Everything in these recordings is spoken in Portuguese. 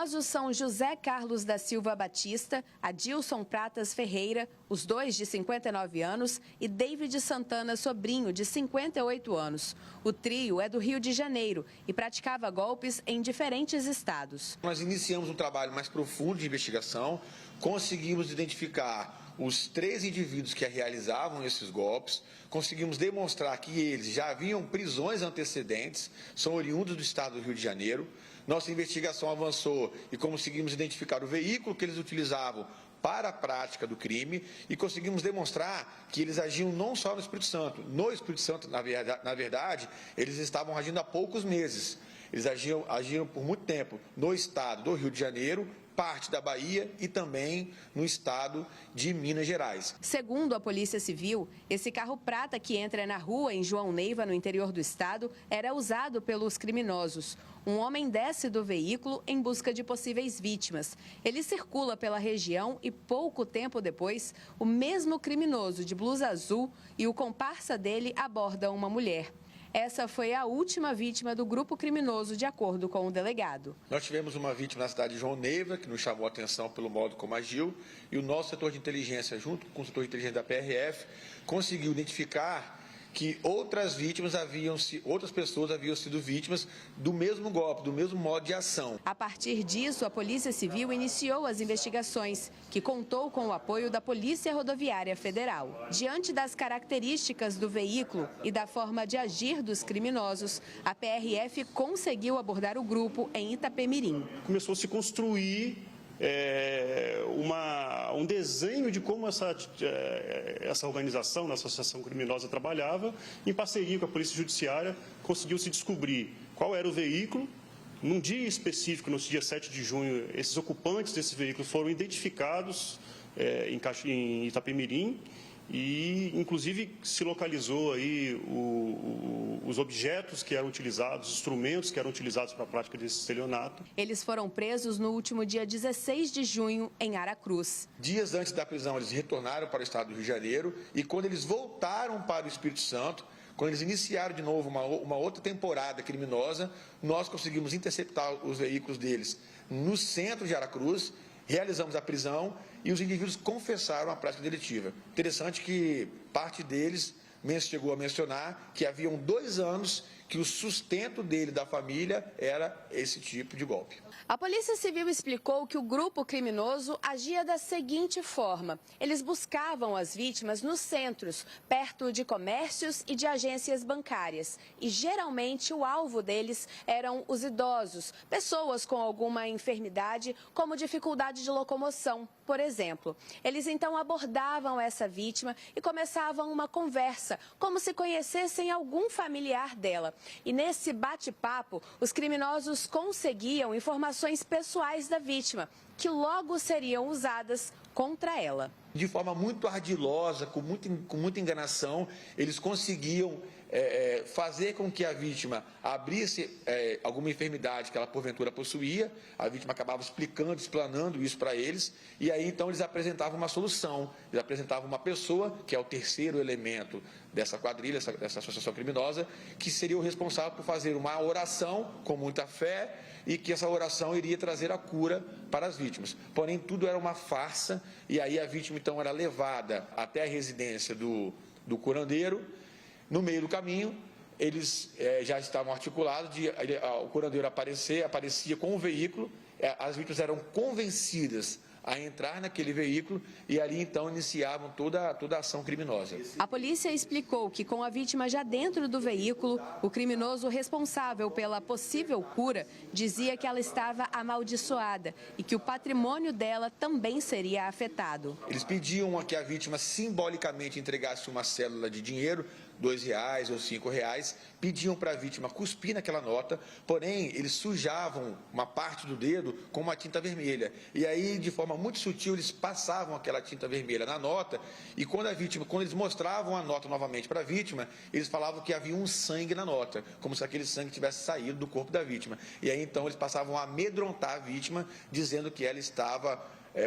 Os são José Carlos da Silva Batista, Adilson Pratas Ferreira, os dois de 59 anos, e David Santana Sobrinho, de 58 anos. O trio é do Rio de Janeiro e praticava golpes em diferentes estados. Nós iniciamos um trabalho mais profundo de investigação, conseguimos identificar os 3 indivíduos que realizavam esses golpes, conseguimos demonstrar que eles já haviam prisões antecedentes, são oriundos do estado do Rio de Janeiro. Nossa investigação avançou e conseguimos identificar o veículo que eles utilizavam para a prática do crime e conseguimos demonstrar que eles agiam não só no Espírito Santo. No Espírito Santo, na verdade, eles estavam agindo há poucos meses. Eles agiram por muito tempo no estado do Rio de Janeiro, parte da Bahia e também no estado de Minas Gerais. Segundo a Polícia Civil, esse carro prata que entra na rua em João Neiva, no interior do estado, era usado pelos criminosos. Um homem desce do veículo em busca de possíveis vítimas. Ele circula pela região e, pouco tempo depois, o mesmo criminoso de blusa azul e o comparsa dele abordam uma mulher. Essa foi a última vítima do grupo criminoso, de acordo com o delegado. Nós tivemos uma vítima na cidade de João Neiva, que nos chamou a atenção pelo modo como agiu, e o nosso setor de inteligência, junto com o setor de inteligência da PRF, conseguiu identificar que outras pessoas haviam sido vítimas do mesmo golpe, do mesmo modo de ação. A partir disso, a Polícia Civil iniciou as investigações, que contou com o apoio da Polícia Rodoviária Federal. Diante das características do veículo e da forma de agir dos criminosos, a PRF conseguiu abordar o grupo em Itapemirim. Começou a se construir um desenho de como essa organização, essa associação criminosa trabalhava. Em parceria com a Polícia Judiciária, conseguiu-se descobrir qual era o veículo. Num dia específico, no dia 7 de junho, esses ocupantes desse veículo foram identificados em Itapemirim e, inclusive, se localizou aí os objetos que eram utilizados, os instrumentos que eram utilizados para a prática desse estelionato. Eles foram presos no último dia 16 de junho, em Aracruz. Dias antes da prisão, eles retornaram para o estado do Rio de Janeiro e, quando eles voltaram para o Espírito Santo, quando eles iniciaram de novo uma outra temporada criminosa, nós conseguimos interceptar os veículos deles no centro de Aracruz, realizamos a prisão e os indivíduos confessaram a prática delitiva. Interessante que parte deles chegou a mencionar que haviam 2 anos que o sustento dele, da família, era esse tipo de golpe. A Polícia Civil explicou que o grupo criminoso agia da seguinte forma: eles buscavam as vítimas nos centros, perto de comércios e de agências bancárias. E geralmente o alvo deles eram os idosos, pessoas com alguma enfermidade, como dificuldade de locomoção, por exemplo. Eles então abordavam essa vítima e começavam uma conversa, como se conhecessem algum familiar dela. E nesse bate-papo, os criminosos conseguiam informações pessoais da vítima, que logo seriam usadas contra ela. De forma muito ardilosa, com muita enganação, eles conseguiam fazer com que a vítima abrisse alguma enfermidade que ela porventura possuía. A vítima acabava explanando isso para eles, e aí então eles apresentavam uma solução, eles apresentavam uma pessoa, que é o terceiro elemento dessa quadrilha, dessa associação criminosa, que seria o responsável por fazer uma oração com muita fé, e que essa oração iria trazer a cura para as vítimas. Porém, tudo era uma farsa, e aí a vítima então era levada até a residência do curandeiro. No meio do caminho, eles já estavam articulados, o curandeiro aparecia com o veículo, as vítimas eram convencidas a entrar naquele veículo e ali então iniciavam toda a ação criminosa. A polícia explicou que, com a vítima já dentro do veículo, o criminoso responsável pela possível cura dizia que ela estava amaldiçoada e que o patrimônio dela também seria afetado. Eles pediam que a vítima simbolicamente entregasse uma cédula de dinheiro, R$2 ou R$5, pediam para a vítima cuspir naquela nota, porém eles sujavam uma parte do dedo com uma tinta vermelha. E aí, de forma muito sutil, eles passavam aquela tinta vermelha na nota, e quando eles mostravam a nota novamente para a vítima, eles falavam que havia um sangue na nota, como se aquele sangue tivesse saído do corpo da vítima. E aí então eles passavam a amedrontar a vítima, dizendo que ela estava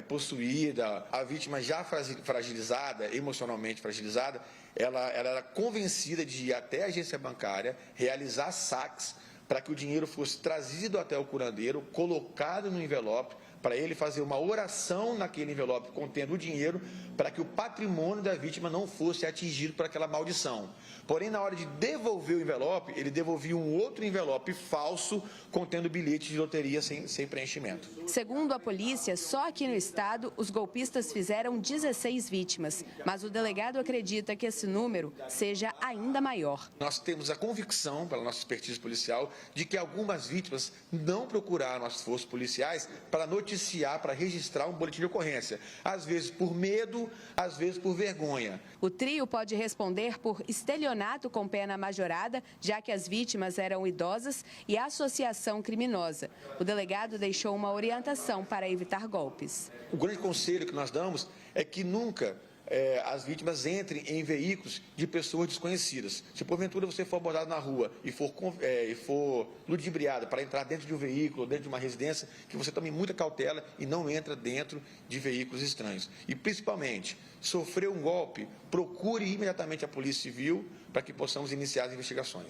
possuída. A vítima já fragilizada, emocionalmente fragilizada, ela era convencida de ir até a agência bancária, realizar saques para que o dinheiro fosse trazido até o curandeiro, colocado no envelope, para ele fazer uma oração naquele envelope contendo o dinheiro, para que o patrimônio da vítima não fosse atingido por aquela maldição. Porém, na hora de devolver o envelope, ele devolvia um outro envelope falso contendo bilhete de loteria sem preenchimento. Segundo a polícia, só aqui no estado os golpistas fizeram 16 vítimas, mas o delegado acredita que esse número seja ainda maior. Nós temos a convicção, pela nossa expertise policial, de que algumas vítimas não procuraram as forças policiais para noticiar, para registrar um boletim de ocorrência. Às vezes por medo, às vezes por vergonha. O trio pode responder por estelionato com pena majorada, já que as vítimas eram idosas, e associação criminosa. O delegado deixou uma orientação para evitar golpes. O grande conselho que nós damos é que nunca as vítimas entrem em veículos de pessoas desconhecidas. Se porventura você for abordado na rua e for ludibriado para entrar dentro de um veículo, dentro de uma residência, que você tome muita cautela e não entra dentro de veículos estranhos. E principalmente, sofreu um golpe, procure imediatamente a Polícia Civil para que possamos iniciar as investigações.